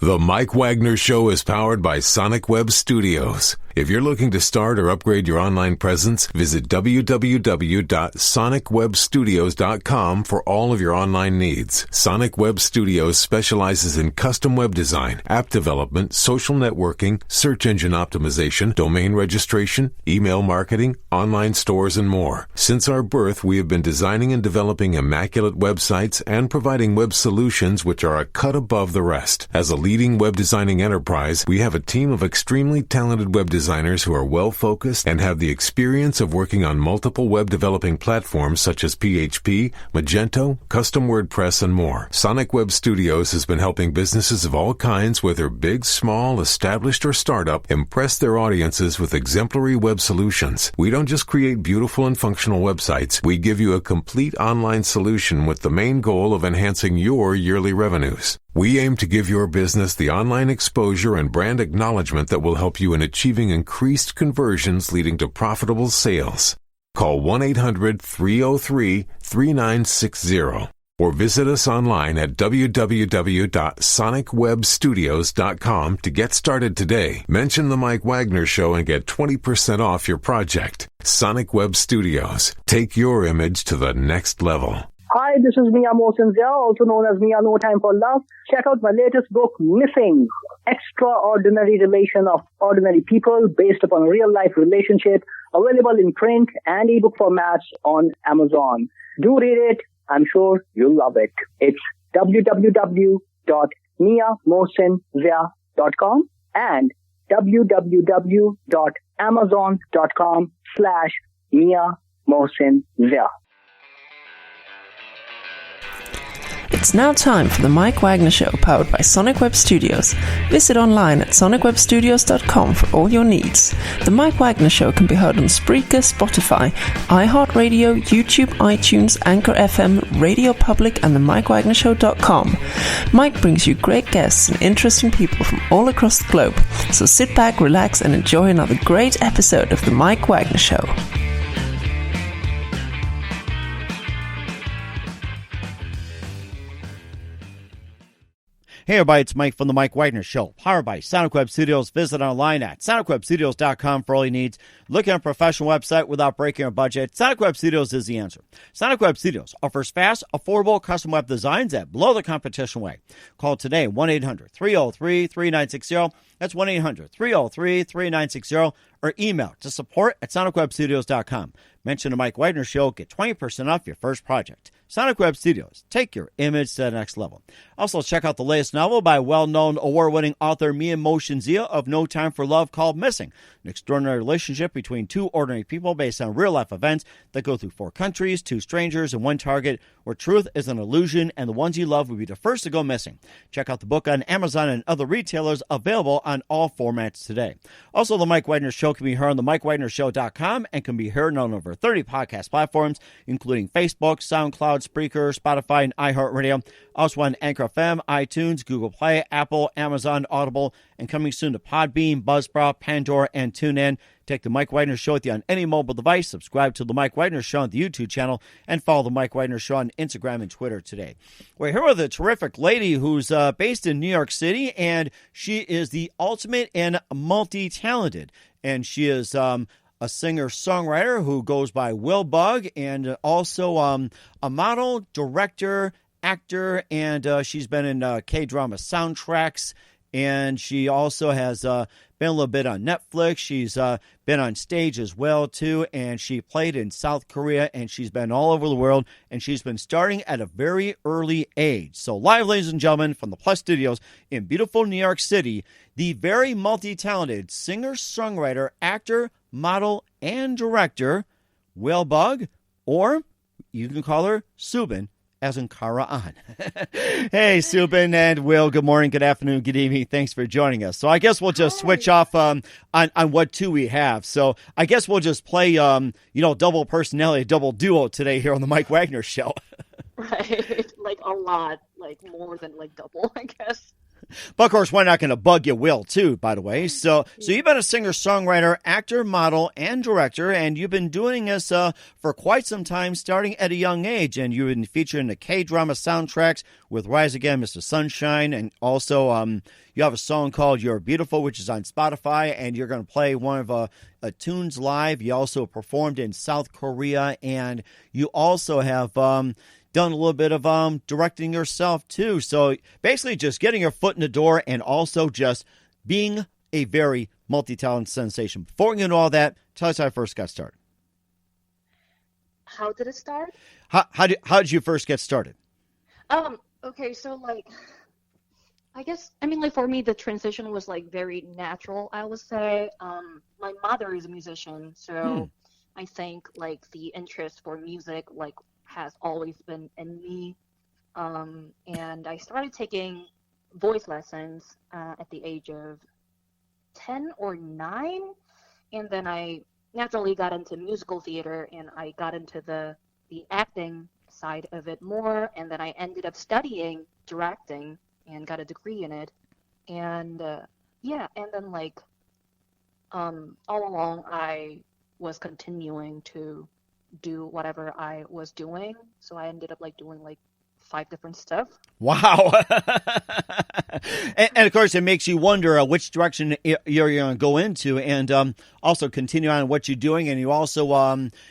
The Mike Wagner Show is powered by Sonic Web Studios. If you're looking to start or upgrade your online presence, visit www.sonicwebstudios.com for all of your online needs. Sonic Web Studios specializes in custom web design, app development, social networking, search engine optimization, domain registration, email marketing, online stores, and more. Since our birth, we have been designing and developing immaculate websites and providing web solutions which are a cut above the rest. As a leading web designing enterprise, we have a team of extremely talented web designers who are well-focused and have the experience of working on multiple web developing platforms such as PHP, Magento, custom WordPress, and more. Sonic Web Studios has been helping businesses of all kinds, whether big, small, established, or startup, impress their audiences with exemplary web solutions. We don't just create beautiful and functional websites. We give you a complete online solution with the main goal of enhancing your yearly revenues. We aim to give your business the online exposure and brand acknowledgement that will help you in achieving increased conversions leading to profitable sales. Call 1-800-303-3960 or visit us online at www.sonicwebstudios.com to get started today. Mention The Mike Wagner Show and get 20% off your project. Sonic Web Studios. Take your image to the next level. Hi, this is Mia Mosinzia, also known as Mia No Time for Love. Check out my latest book, Missing, Extraordinary Relation of Ordinary People, based upon a real-life relationship, available in print and ebook formats on Amazon. Do read it. I'm sure you'll love it. It's www.miamosinzia.com and www.amazon.com/Mia It's now time for The Mike Wagner Show, powered by Sonic Web Studios. Visit online at sonicwebstudios.com for all your needs. The Mike Wagner Show can be heard on Spreaker, Spotify, iHeartradio, YouTube, iTunes, Anchor FM, Radio Public, and themikewagnershow.com. Mike brings you great guests and interesting people from all across the globe. So sit back, relax, and enjoy another great episode of The Mike Wagner Show. Hey everybody, it's Mike from The Mike Wagner Show, powered by Sonic Web Studios. Visit online at sonicwebstudios.com for all your needs. Looking at a professional website without breaking your budget? Sonic Web Studios is the answer. Sonic Web Studios offers fast, affordable custom web designs that blow the competition away. Call today, 1-800-303-3960. That's 1-800-303-3960. Or email to support@sonicwebstudios.com. Mention The Mike Wagner Show. Get 20% off your first project. Sonic Web Studios. Take your image to the next level. Also, check out the latest novel by well-known award-winning author Mia Mosinzia of No Time for Love, called Missing, an extraordinary relationship between two ordinary people based on real-life events that go through 4 countries, 2 strangers, and 1 target, where truth is an illusion and the ones you love will be the first to go missing. Check out the book on Amazon and other retailers, available on all formats today. Also, The Mike Wagner Show can be heard on themikewagnershow.com and can be heard on over 30 podcast platforms, including Facebook, SoundCloud, Spreaker, Spotify, and iHeartradio. Also on Anchor FM, iTunes, Google Play, Apple, Amazon, Audible, and coming soon to Podbean, Buzzsprout, Pandora, and TuneIn. Take The Mike Wagner Show with you on any mobile device. Subscribe to The Mike Wagner Show on the YouTube channel, and follow The Mike Wagner Show on Instagram and Twitter today. We're here with a terrific lady who's based in New York City, and she is the ultimate and multi-talented. And she is a singer-songwriter who goes by willbug, and also a model, director, actor, and she's been in K-drama soundtracks, and she also has been a little bit on Netflix. She's been on stage as well, too, and she played in South Korea, and she's been all over the world, and she's been starting at a very early age. So live, ladies and gentlemen, from the Plus Studios in beautiful New York City, the very multi-talented singer-songwriter, actor, model, and director, willbug, or you can call her Subin, as in Karaahn. Hey, Subin and Will, good morning, good afternoon, good evening. Thanks for joining us. So I guess we'll just switch off on what two we have. So I guess we'll just play, double personality, double duo today here on the Mike Wagner Show. Right, like a lot, like more than like double, I guess. But of course, we're not going to bug you, Will, too, by the way. So you've been a singer, songwriter, actor, model, and director, and you've been doing this for quite some time, starting at a young age. And you've been featured in the K-drama soundtracks with Rise Again, Mr. Sunshine, and also you have a song called You're Beautiful, which is on Spotify, and you're going to play one of a tunes live. You also performed in South Korea, and you also have done a little bit of directing yourself too. So basically just getting your foot in the door and also just being a very multi-talented sensation. Before we get into all that, tell us how I first got started. How did it start? How did you first get started? Okay, so like, I guess, I mean, like for me, the transition was like very natural, I would say. My mother is a musician, so I think like the interest for music like has always been in me. And I started taking voice lessons at the age of 10 or 9. And then I naturally got into musical theater, and I got into the acting side of it more. And then I ended up studying directing and got a degree in it. And yeah, and then like all along I was continuing to do whatever I was doing. So I ended up like doing like 5 different stuff. Wow. and of course, it makes you wonder which direction you're going to go into, and also continue on what you're doing. And you also,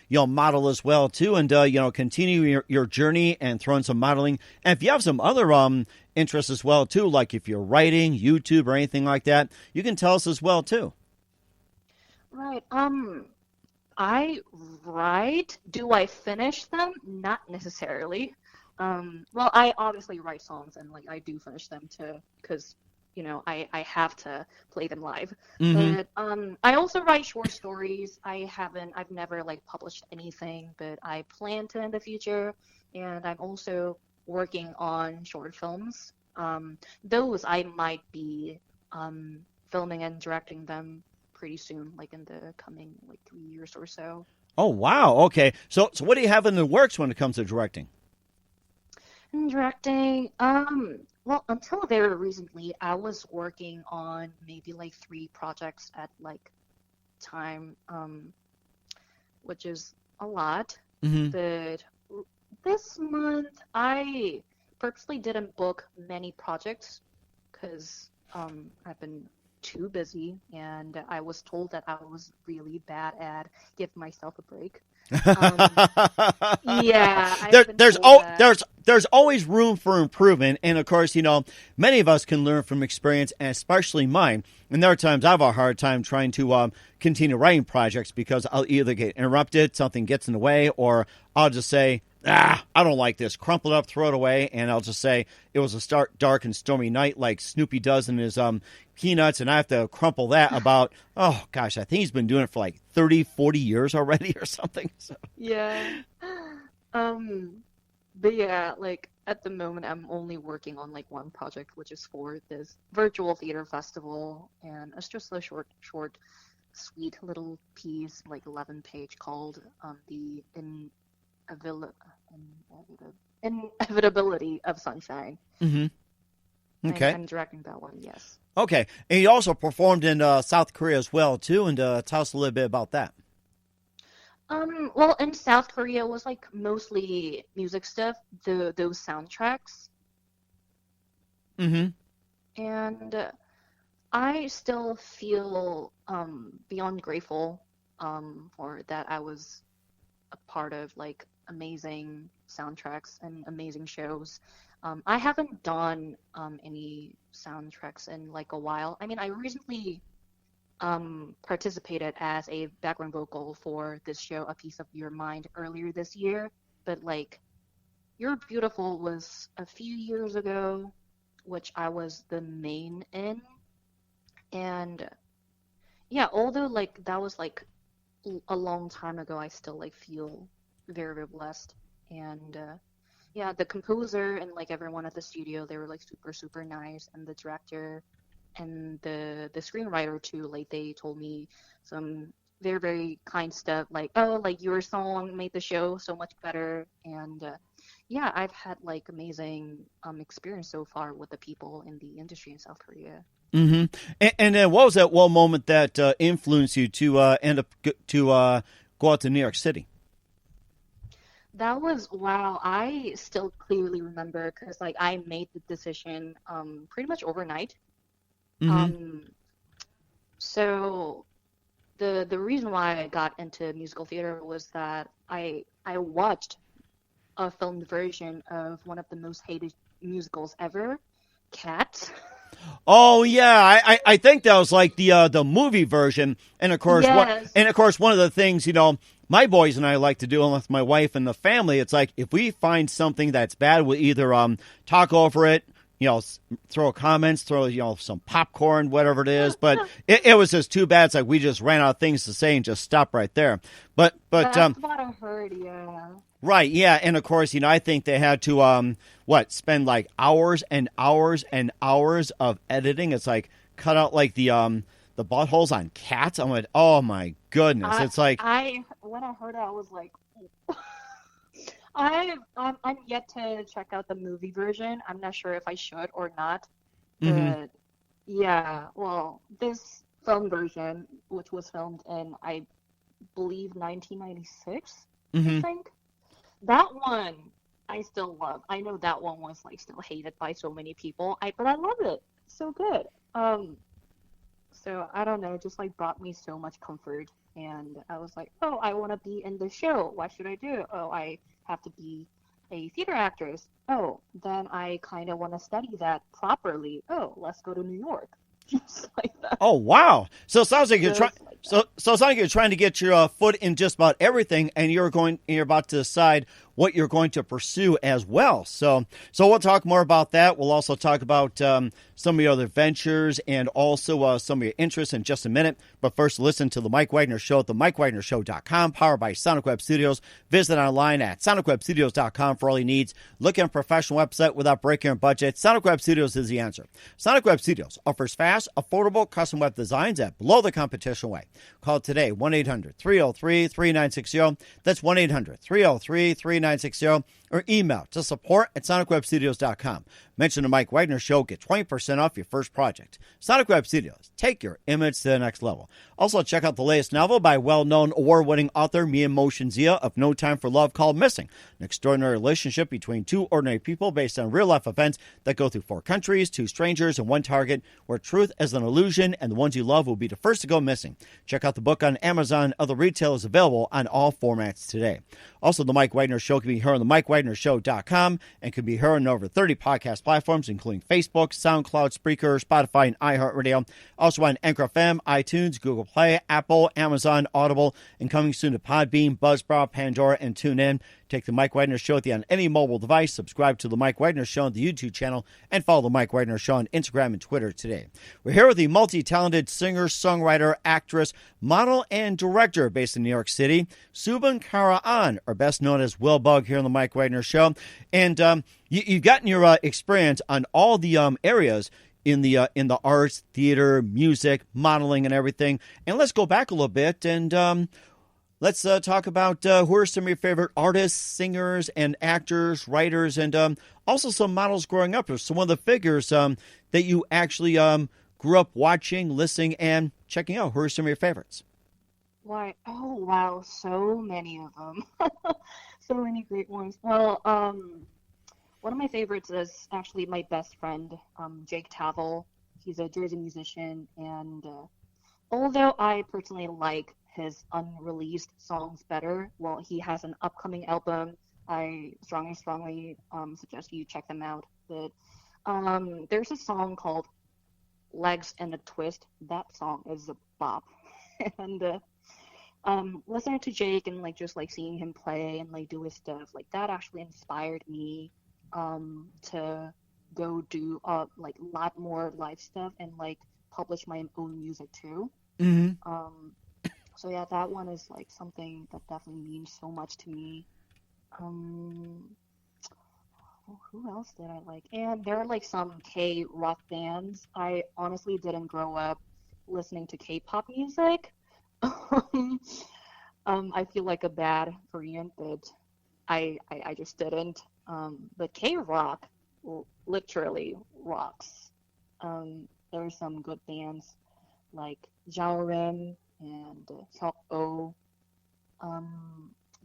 model as well, too, and, continue your journey and throw in some modeling. And if you have some other interests as well, too, like if you're writing, YouTube, or anything like that, you can tell us as well, too. Right. I write. Do I finish them? Not necessarily. Well, I obviously write songs, and like I do finish them too, because I have to play them live. Mm-hmm. But I also write short stories. I've never like published anything, but I plan to in the future. And I'm also working on short films. Those I might be filming and directing them pretty soon, like in the coming like 3 years or so. Oh wow! Okay, so what do you have in the works when it comes to directing? Directing, well, until very recently, I was working on maybe like 3 projects at like time, which is a lot. Mm-hmm. But this month, I purposely didn't book many projects because I've been too busy, and I was told that I was really bad at giving myself a break. Yeah, there's always room for improvement, and of course, many of us can learn from experience, and especially mine. And there are times I have a hard time trying to continue writing projects because I'll either get interrupted, something gets in the way, or I'll just say, I don't like this, crumple it up, throw it away, and I'll just say it was a dark and stormy night like Snoopy does in his Peanuts, and I have to crumple that about, oh gosh, I think he's been doing it for like 30, 40 years already or something. So. Yeah. But yeah, like at the moment I'm only working on like 1 project, which is for this virtual theater festival, and it's just a short, sweet little piece, like 11-page, called The Inevitability of Sunshine. Mm-hmm. Okay. I'm directing that one, yes. Okay. And you also performed in South Korea as well, too, and tell us a little bit about that. Well, in South Korea, it was like mostly music stuff, those soundtracks. Mm-hmm. And I still feel beyond grateful for that I was a part of like amazing soundtracks and amazing shows. I haven't done any soundtracks in like a while. I mean, I recently participated as a background vocal for this show, A Piece of Your Mind, earlier this year. But like, You're Beautiful was a few years ago, which I was the main in. And yeah, although like that was like a long time ago, I still like feel very, very blessed. And yeah, the composer and like everyone at the studio, they were like super, super nice, and the director and the screenwriter too, like they told me some very, very kind stuff, like, oh, like your song made the show so much better. And yeah, I've had like amazing experience so far with the people in the industry in South Korea. Mm-hmm. And then what was that one moment that influenced you to end up to go out to New York City? That was wow. I still clearly remember because like I made the decision pretty much overnight. Mm-hmm. So the reason why I got into musical theater was that I watched a filmed version of one of the most hated musicals ever, Cats. Oh yeah, I think that was like the movie version, and of course Yes. one of the things my boys and I like to do, and with my wife and the family, it's like if we find something that's bad, we either talk over it, throw comments, throw some popcorn, whatever it is. But it was just too bad. It's like we just ran out of things to say and just stopped right there. But That's what I heard, yeah. right, yeah, and of course, I think they had to spend like hours and hours and hours of editing. It's like cut out like the buttholes on cats. I'm like, oh my goodness, it's like when I heard it, I was like, I'm yet to check out the movie version. I'm not sure if I should or not. But yeah, well, this film version, which was filmed in I believe 1996, I think. That one I still love. I know that one was like still hated by so many people. But I love it. It's so good. So I don't know, it just like brought me so much comfort, and I was like, oh, I want to be in the show. What should I do? Oh, I have to be a theater actress. Oh, then I kind of want to study that properly. Oh, let's go to New York. Just like that. Oh wow! So it sounds like you're trying. Like So it sounds like you're trying to get your foot in just about everything, and you're about to decide what you're going to pursue as well. So we'll talk more about that. We'll also talk about some of your other ventures and also some of your interests in just a minute. But first, listen to The Mike Wagner Show at themikewagnershow.com, powered by Sonic Web Studios. Visit online at sonicwebstudios.com for all your needs. Look at a professional website without breaking your budget. Sonic Web Studios is the answer. Sonic Web Studios offers fast, affordable custom web designs at below the competition way. Call today, 1-800-303-3960. That's 1-800-303-3960. Or email to support@sonicwebstudios.com. Mention the Mike Wagner Show. Get 20% off your first project. Sonic Web Studios. Take your image to the next level. Also, check out the latest novel by well-known award-winning author Mia Motion Zia of No Time for Love, called Missing, an extraordinary relationship between two ordinary people based on real-life events that go through 4 countries, 2 strangers, and 1 target, where truth is an illusion and the ones you love will be the first to go missing. Check out the book on Amazon. Other retailers available on all formats today. Also, the Mike Wagner Show can be heard on themikewagnershow.com and can be heard on over 30 podcast platforms, including Facebook, SoundCloud, Spreaker, Spotify, and iHeartRadio. Also on Anchor FM, iTunes, Google Play, Apple, Amazon, Audible, and coming soon to Podbean, Buzzsprout, Pandora, and TuneIn. Take the Mike Wagner Show on any mobile device. Subscribe to the Mike Wagner Show on the YouTube channel, and follow the Mike Wagner Show on Instagram and Twitter today. We're here with the multi-talented singer, songwriter, actress, model, and director based in New York City, Subinkaraahn, or best known as willbug, here on the Mike Wagner Show. And you've gotten your experience on all the areas in the arts, theater, music, modeling, and everything. And let's go back a little bit and let's talk about who are some of your favorite artists, singers, and actors, writers, and also some models growing up, or some of the figures that you actually grew up watching, listening, and checking out. Who are some of your favorites? why? Oh wow, so many of them. So many great ones. Well, one of my favorites is actually my best friend, Jake Tavel. He's a Jersey musician, and although I personally like his unreleased songs better, well, he has an upcoming album. I strongly suggest you check them out. But there's a song called Legs and a Twist. That song is a bop. And listening to Jake and just seeing him play and do his stuff, that actually inspired me to go do a lot more live stuff and publish my own music too. Mm-hmm. So yeah, that one is something that definitely means so much to me. Who else did I like? And there are some K-rock bands. I honestly didn't grow up listening to K-pop music. I feel like a bad Korean, but I just didn't. But K-rock literally rocks. There are some good bands like Jaorim and Seok-oh.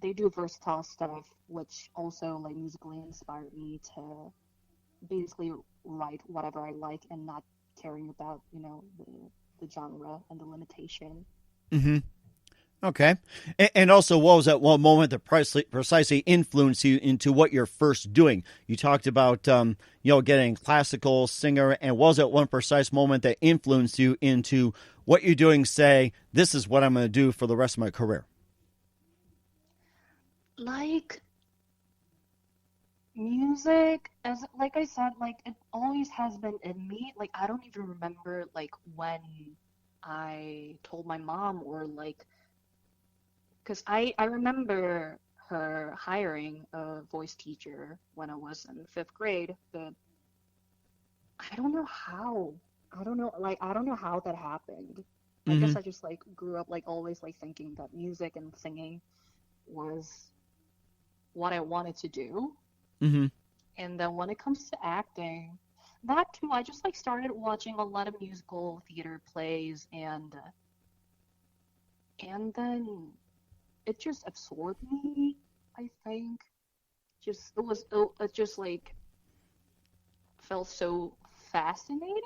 They do versatile stuff, which also like musically inspired me to basically write whatever I like and not caring about, the genre and the limitation. Mm-hmm. Okay. And also, what was that one moment that precisely influenced you into what you're first doing? You talked about, getting classical singer, and what was that one precise moment that influenced you into what you're doing, say, this is what I'm going to do for the rest of my career? Like, music, like I said, like, it always has been in me. Like, I don't even remember, like, when I told my mom or, like, because I remember her hiring a voice teacher when I was in 5th grade, but I don't know how. I don't know how that happened. I guess I just, like, grew up, like, always, like, thinking that music and singing was what I wanted to do. Mm-hmm. And then when it comes to acting, that too, I just, like, started watching a lot of musical theater plays, and then it just absorbed me, I think. It just like felt so fascinating.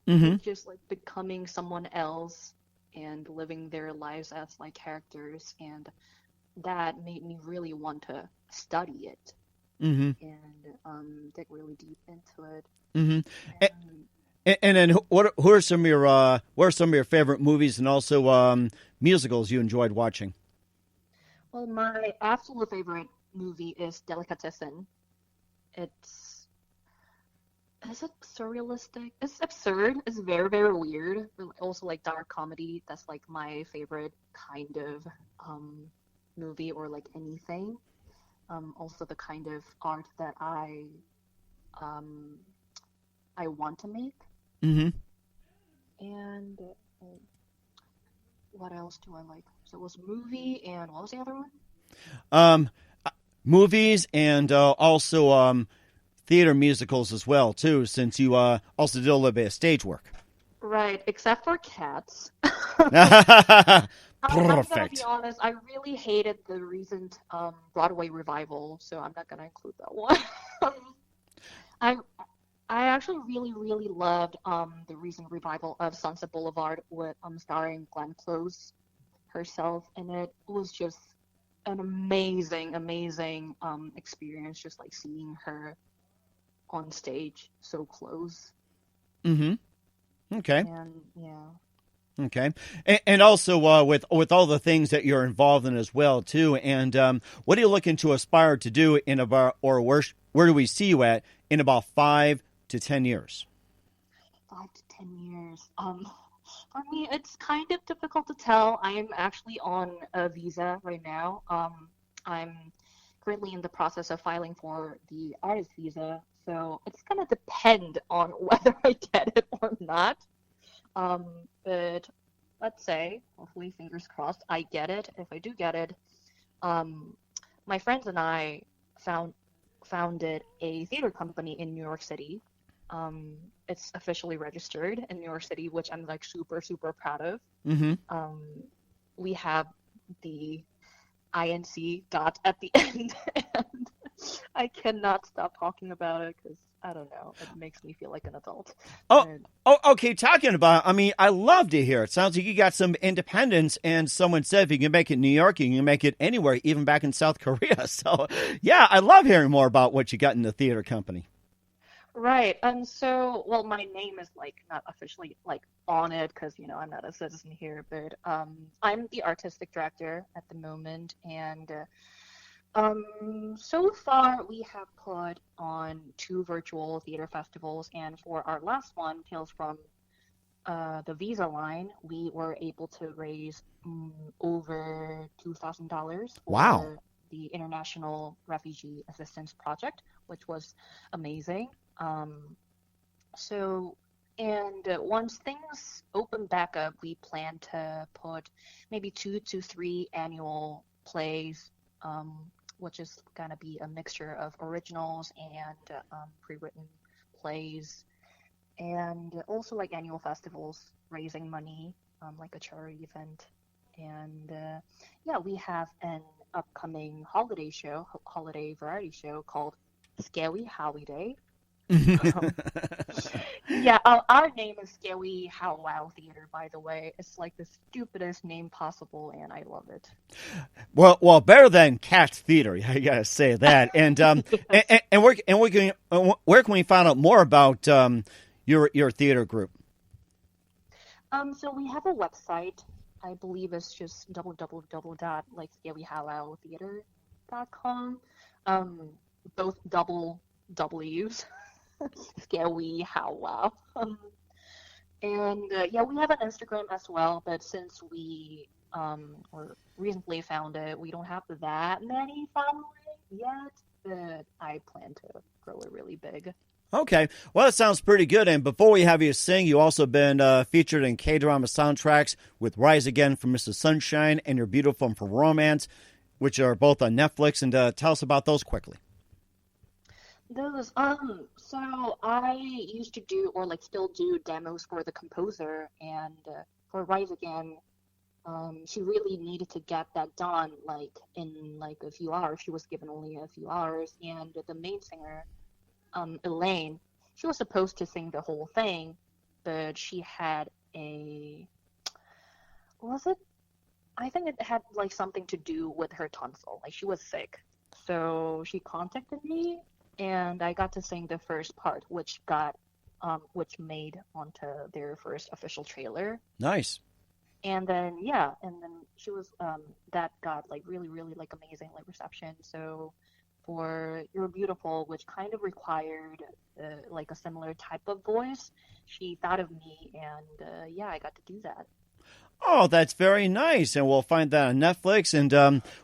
Mm-hmm. Just like becoming someone else and living their lives as like characters, and that made me really want to study it and dig really deep into it. Mm-hmm. And then who are some of your favorite movies and also musicals you enjoyed watching? Well, my absolute favorite movie is Delicatessen. Is it surrealistic? It's absurd. It's very, very weird. Also, like, dark comedy. That's, like, my favorite kind of movie or, like, anything. Also, the kind of art that I want to make. Mm-hmm. And what else do I like? So it was movie, and what was the other one? Movies and also theater musicals as well, too, since you also did a little bit of stage work. Right, except for Cats. I'm gonna be honest, I really hated the recent Broadway revival, so I'm not gonna include that one. I actually really, really loved the recent revival of Sunset Boulevard with starring Glenn Close herself, and it was just an amazing, amazing experience, just like seeing her on stage so close. Mm-hmm. Okay. And yeah. Okay. And also with all the things that you're involved in as well, too. And what are you looking to aspire to do in about, or where do we see you at in about 5 to 10 years? 5 to 10 years. For me, it's kind of difficult to tell. I am actually on a visa right now. I'm currently in the process of filing for the artist visa, so it's gonna depend on whether I get it or not. But let's say, hopefully, fingers crossed, I get it. If I do get it, my friends and I founded a theater company in New York City. It's officially registered in New York City, which I'm like super, super proud of. Mm-hmm. We have the INC dot at the end, and I cannot stop talking about it because I don't know, it makes me feel like an adult. Okay. Talking about, I mean, I love to hear it. Sounds like you got some independence, and someone said if you can make it in New York, you can make it anywhere, even back in South Korea. So, yeah, I love hearing more about what you got in the theater company. Right, and so, well, my name is, like, not officially, like, on it, because, I'm not a citizen here, but I'm the artistic director at the moment, and so far we have put on 2 virtual theater festivals, and for our last one, Tales from the Visa Line, we were able to raise over $2,000 for the International Refugee Assistance Project, which was amazing. And once things open back up, we plan to put maybe 2 to 3 annual plays which is gonna be a mixture of originals and pre-written plays, and also like annual festivals raising money, like a charity event. And yeah, we have an upcoming holiday variety show called Scary Holiday. Yeah, our name is Scary How Wow Theater, by the way. It's like the stupidest name possible, and I love it. Well, better than Cat Theater. I gotta say that. And where can we find out more about your theater group? So we have a website. I believe it's just www.scaryhowwowtheater.com. Both double W's. Scary How Wow. And yeah, we have an Instagram as well, but since we or recently found it, we don't have that many followers yet, but I plan to grow it really big. Okay. Well, that sounds pretty good. And before we have you sing, you also been featured in K-Drama-Soundtracks with Rise Again from Mrs. Sunshine and You're Beautiful for Romance, which are both on Netflix. And tell us about those quickly. Those, so I used to do, or like still do, demos for the composer, and for Rise Again, she really needed to get that done, like, in, like, a few hours. She was given only a few hours, and the main singer, Elaine, she was supposed to sing the whole thing, but she had I think it had, like, something to do with her tonsil. Like, she was sick. So she contacted me, and I got to sing the first part, which made onto their first official trailer. Nice. And then she was that got like really, really like amazing like reception. So for You're Beautiful, which kind of required like a similar type of voice, she thought of me, and I got to do that. Oh, that's very nice. And we'll find that on Netflix. And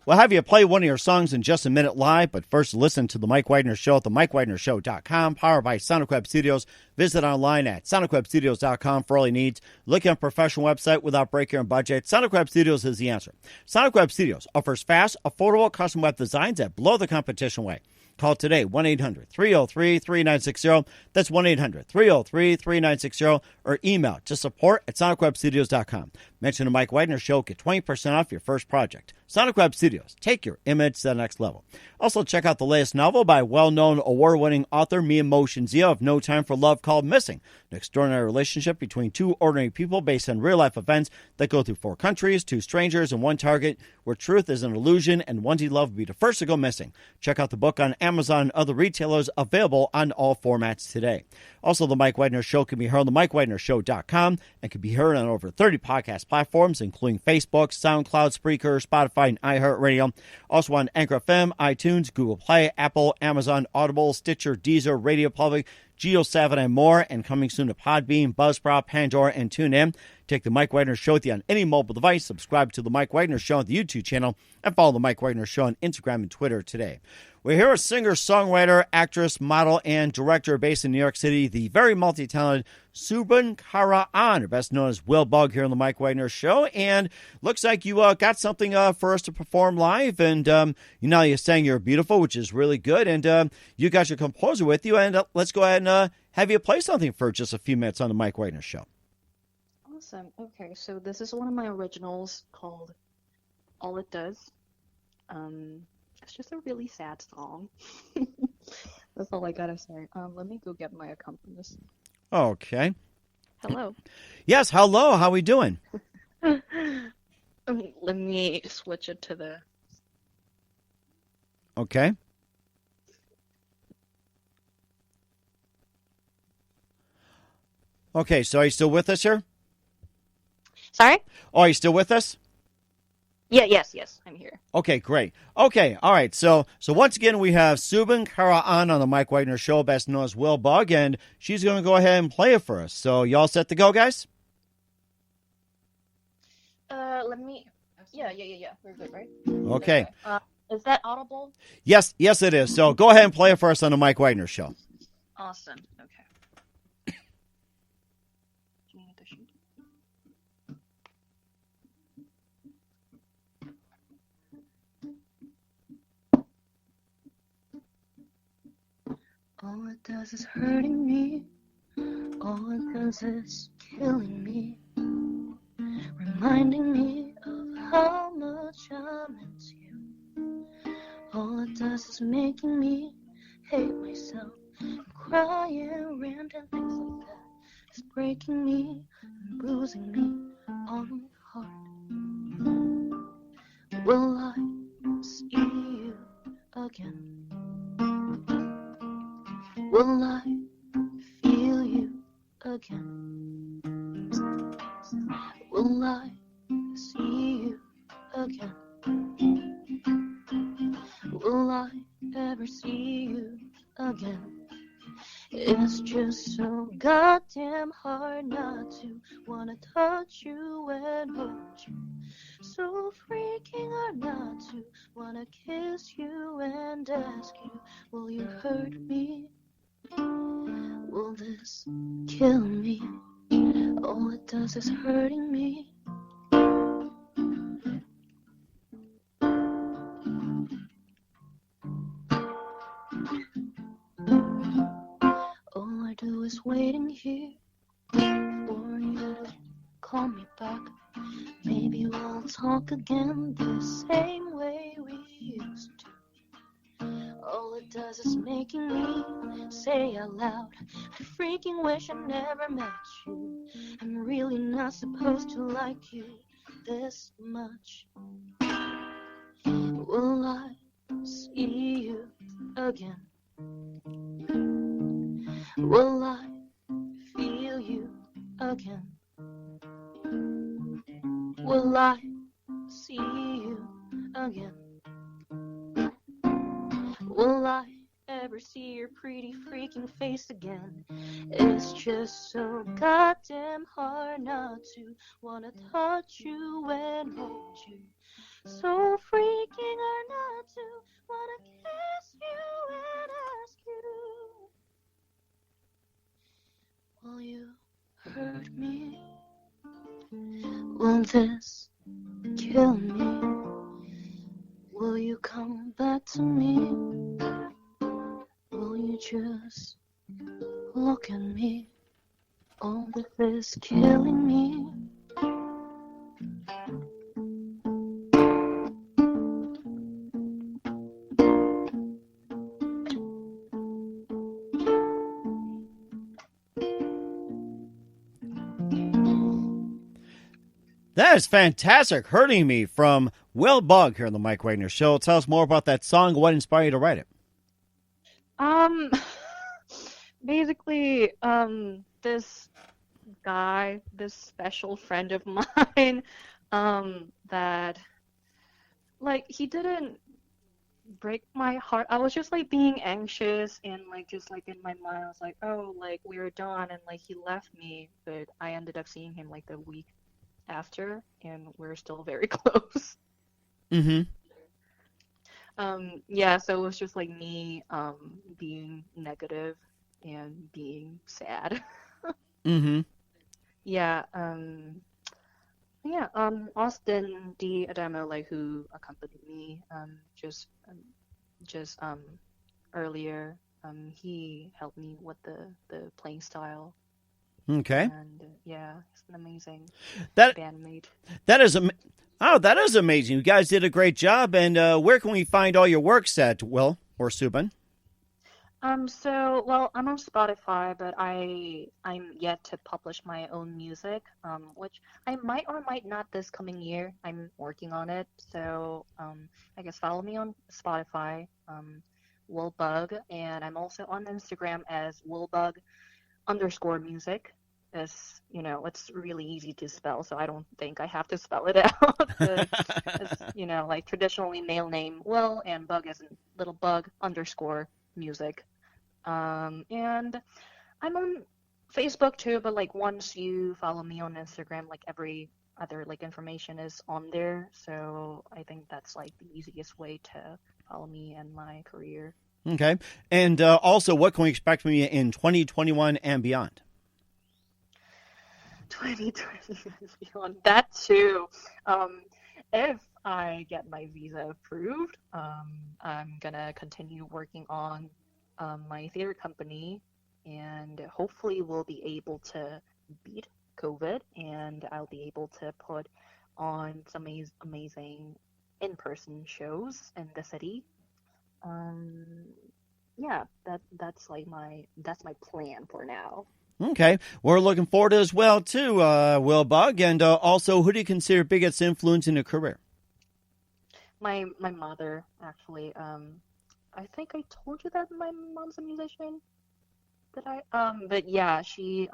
we'll have you play one of your songs in just a minute live. But first, listen to The Mike Wagner Show at themikewagnershow.com, powered by Sonic Web Studios. Visit online at sonicwebstudios.com for all your needs. Looking at a professional website without breaking your budget? Sonic Web Studios is the answer. Sonic Web Studios offers fast, affordable custom web designs that blow the competition away. Call today, 1-800-303-3960. That's 1-800-303-3960. Or email to support@sonicwebstudios.com. Mention the Mike Wagner Show. Get 20% off your first project. Sonic Web Studios. Take your image to the next level. Also, check out the latest novel by well-known award-winning author Mia Moshenzia of No Time for Love called Missing, an extraordinary relationship between two ordinary people based on real-life events that go through 4 countries, 2 strangers, and 1 target, where truth is an illusion and ones you love will be the first to go missing. Check out the book on Amazon and other retailers, available on all formats today. Also, The Mike Wagner Show can be heard on themikewagnershow.com and can be heard on over 30 podcast platforms, including Facebook, SoundCloud, Spreaker, Spotify, and iHeartRadio. Also on Anchor FM, iTunes, Google Play, Apple, Amazon, Audible, Stitcher, Deezer, Radio Public, Geo7, and more, and coming soon to Podbean, Buzzsprout, Pandora, and TuneIn. Take The Mike Wagner Show with you on any mobile device. Subscribe to The Mike Wagner Show on the YouTube channel, and follow The Mike Wagner Show on Instagram and Twitter today. We hear a singer, songwriter, actress, model, and director based in New York City, the very multi-talented Subinkaraahn, best known as willbug, here on The Mike Wagner Show. And looks like you got something for us to perform live. And you sang You're Beautiful, which is really good. And you got your composer with you. And let's go ahead and have you play something for just a few minutes on The Mike Wagner Show. Awesome. Okay, so this is one of my originals called All It Does. It's just a really sad song. That's all I gotta say. Let me go get my accompanist. Okay. Hello. Yes, hello. How we doing? Let me switch it to the... Okay. Okay, so are you still with us here? Sorry? Oh, are you still with us? Yeah, yes, I'm here. Okay, great. Okay, all right. So once again, we have Subinkaraahn on the Mike Wagner Show, best known as willbug, and she's going to go ahead and play it for us. So y'all set to go, guys? Let me... Yeah. We're good, right? Okay. Is that audible? Yes, it is. So go ahead and play it for us on the Mike Wagner Show. Awesome. Okay. does is hurting me. All it does is killing me. Reminding me of how much I meant to you. All it does is making me hate myself. Crying, ranting, things like that. It's breaking me and bruising me on the heart. Will I see you again? Will I feel you again? Will I see you again? Will I ever see you again? It's just so goddamn hard not to wanna touch you and hold you. So freaking hard not to wanna kiss you and ask you, will you hurt me? Will this kill me? All it does is hurting me. All I do is waiting here for you to call me back. Maybe we'll talk again the same way we used to. All it does is making me say out loud, I freaking wish I never met you. I'm really not supposed to like you this much. Will I see you again? Will I feel you again? Will I see you again? Will I ever see your pretty freaking face again? It's just so goddamn hard not to wanna touch you and hold you. So freaking hard not to wanna kiss you and ask you, will you hurt me? Will this kill me? Will you come back to me? Will you just look at me? All of this killing me. That is fantastic. Hurting Me from Willbug here on the Mike Wagner Show. Tell us more about that song. What inspired you to write it? Basically, this guy, this special friend of mine, that, like, he didn't break my heart. I was just, like, being anxious and, like, just, like, in my mind, I was like, oh, like, we were done, and, like, he left me, but I ended up seeing him, like, the week after, and we're still very close. Mm-hmm. Yeah, so it was just like me being negative and being sad. Mm-hmm. Yeah, Austin D. Adamo, like, who accompanied me just earlier, he helped me with the playing style. Okay. And yeah, it's an amazing bandmate. That is amazing. You guys did a great job. And where can we find all your works at, Will or Subin? So, well, I'm on Spotify, but I'm yet to publish my own music, which I might or might not this coming year. I'm working on it. So, I guess follow me on Spotify, willbug, and I'm also on Instagram as willbug_music. It's, it's really easy to spell, so I don't think I have to spell it out. It's, like traditionally male name Will and bug as in little bug _music. And I'm on Facebook too, but like once you follow me on Instagram, like every other like information is on there. So I think that's like the easiest way to follow me and my career. Okay. And also, what can we expect from you in 2021 and beyond? 2020 and beyond. That too. If I get my visa approved, I'm gonna continue working on my theater company, and hopefully we'll be able to beat COVID, and I'll be able to put on some amazing in-person shows in the city. Yeah, that's my plan for now. Okay, we're looking forward to it as well too, willbug. And also, who do you consider biggest influence in your career? My mother, actually. I think I told you that my mom's a musician. But yeah, she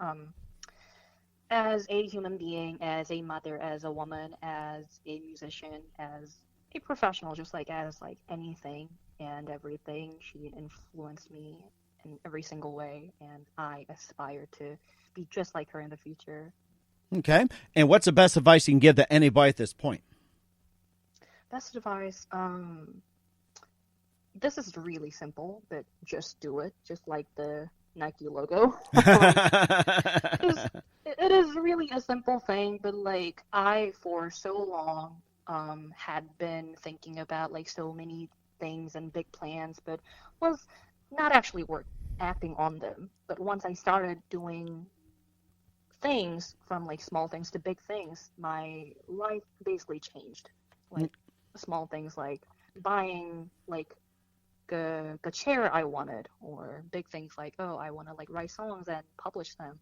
as a human being, as a mother, as a woman, as a musician, as a professional, just like as like anything and everything, she influenced me in every single way, and I aspire to be just like her in the future. Okay. And what's the best advice you can give to anybody at this point? Best advice, this is really simple, but just do it, just like the Nike logo. It is really a simple thing, but like I, for so long, had been thinking about like so many things and big plans, but was not actually acting on them. But once I started doing things, from like small things to big things, my life basically changed. Like small things like buying like the chair I wanted, or big things like, oh, I want to like write songs and publish them.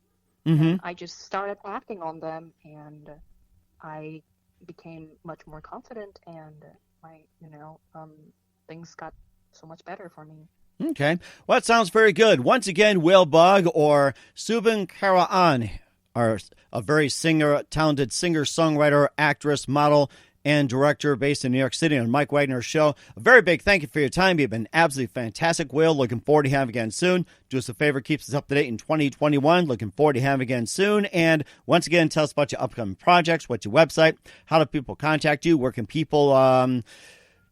And I just started acting on them, and I became much more confident, and things got so much better for me. Okay. Well, that sounds very good. Once again, willbug, or Subinkaraahn, are a very talented singer, songwriter, actress, model, and director based in New York City on Mike Wagner's show. A very big thank you for your time. You've been absolutely fantastic, Will. Looking forward to having you again soon. Do us a favor, keep us up to date in 2021. Looking forward to having you again soon. And once again, tell us about your upcoming projects, what's your website, how do people contact you, where can people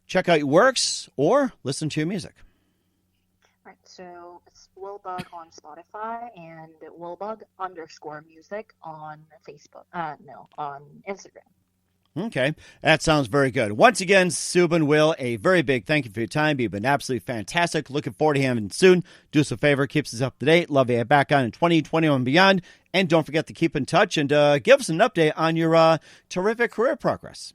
check out your works or listen to your music? All right, so it's willbug on Spotify and willbug_music on Facebook. On Instagram. Okay, that sounds very good. Once again, Subin, Will, a very big thank you for your time. You've been absolutely fantastic. Looking forward to having you soon. Do us a favor, keeps us up to date. Love to have you back on in 2021 and beyond. And don't forget to keep in touch and give us an update on your terrific career progress.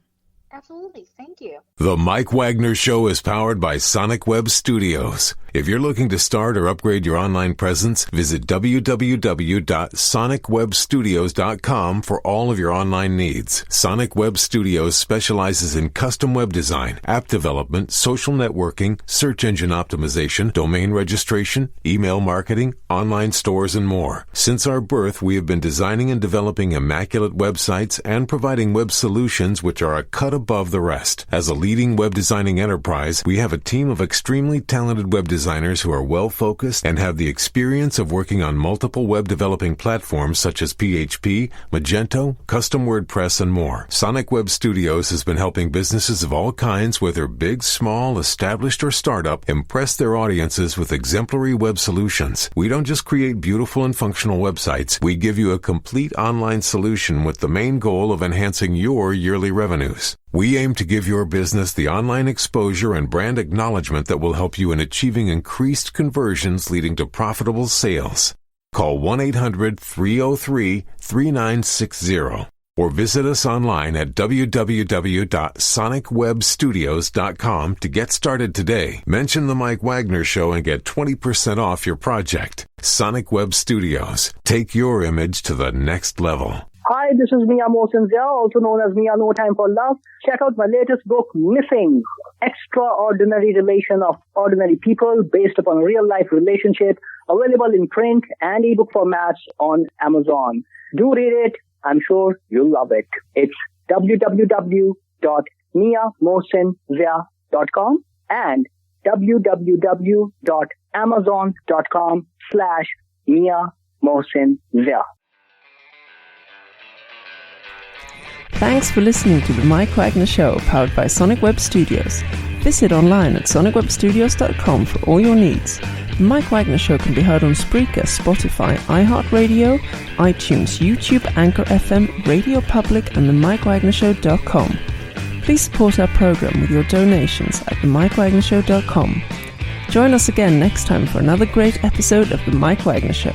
Absolutely. Thank you. The Mike Wagner Show is powered by Sonic Web Studios. If you're looking to start or upgrade your online presence, visit www.sonicwebstudios.com for all of your online needs. Sonic Web Studios specializes in custom web design, app development, social networking, search engine optimization, domain registration, email marketing, online stores, and more. Since our birth, we have been designing and developing immaculate websites and providing web solutions which are a cut above the rest. As a leading web designing enterprise, we have a team of extremely talented web designers who are well-focused and have the experience of working on multiple web developing platforms such as PHP, Magento, Custom WordPress, and more. Sonic Web Studios has been helping businesses of all kinds, whether big, small, established, or startup, impress their audiences with exemplary web solutions. We don't just create beautiful and functional websites. We give you a complete online solution with the main goal of enhancing your yearly revenues. We aim to give your business the online exposure and brand acknowledgement that will help you in achieving increased conversions leading to profitable sales. Call 1-800-303-3960 or visit us online at www.sonicwebstudios.com to get started today. Mention The Mike Wagner Show and get 20% off your project. Sonic Web Studios. Take your image to the next level. Hi, this is Mia Mosinzia, also known as Mia No Time for Love. Check out my latest book, Missing, Extraordinary Relation of Ordinary People based upon a real-life relationship, available in print and ebook formats on Amazon. Do read it. I'm sure you'll love it. It's www.miamosinzia.com and www.amazon.com/miamosinzia. Thanks for listening to The Mike Wagner Show, powered by Sonic Web Studios. Visit online at sonicwebstudios.com for all your needs. The Mike Wagner Show can be heard on Spreaker, Spotify, iHeartradio, iTunes, YouTube, Anchor FM, Radio Public, and themikewagnershow.com. Please support our program with your donations at themikewagnershow.com. Join us again next time for another great episode of The Mike Wagner Show.